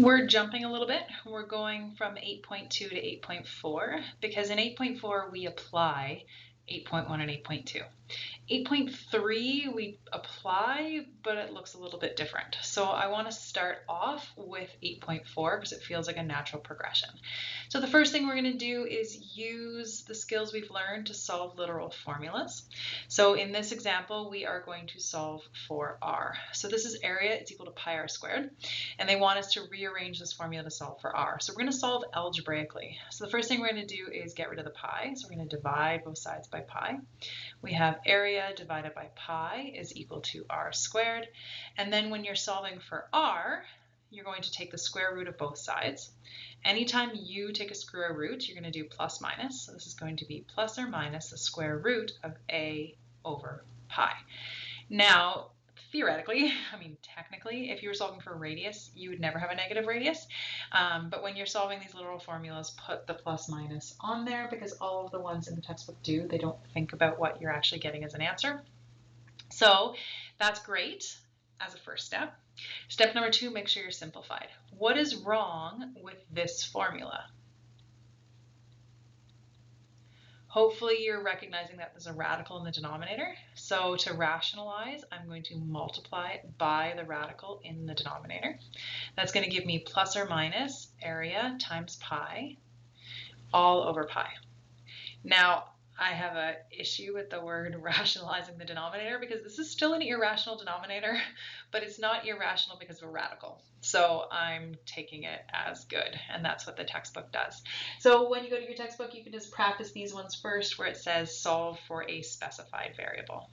We're jumping a little bit. We're going from 8.2 to 8.4 because in 8.4 we apply 8.1 and 8.2. 8.3 we apply, but it looks a little bit different. So I want to start off with 8.4 because it feels like a natural progression. So the first thing we're going to do is use the skills we've learned to solve literal formulas. So in this example, we are going to solve for r. So this is area is equal to pi r squared, and they want us to rearrange this formula to solve for r. So we're going to solve algebraically. So the first thing we're going to do is get rid of the pi. So we're going to divide both sides by pi. We have area divided by pi is equal to r squared. And then when you're solving for r, you're going to take the square root of both sides. Anytime you take a square root, you're going to do plus minus. So this is going to be plus or minus the square root of a over pi. Now, theoretically, technically, if you were solving for radius, you would never have a negative radius. But when you're solving these literal formulas, put the plus minus on there because all of the ones in the textbook do. They don't think about what you're actually getting as an answer. So that's great as a first step. Step number 2, make sure you're simplified. What is wrong with this formula? Hopefully you're recognizing that there's a radical in the denominator. So to rationalize, I'm going to multiply by the radical in the denominator. That's going to give me plus or minus area times pi all over pi. Now, I have an issue with the word rationalizing the denominator because this is still an irrational denominator, but it's not irrational because of a radical. So I'm taking it as good, and that's what the textbook does. So when you go to your textbook, you can just practice these ones first where it says solve for a specified variable.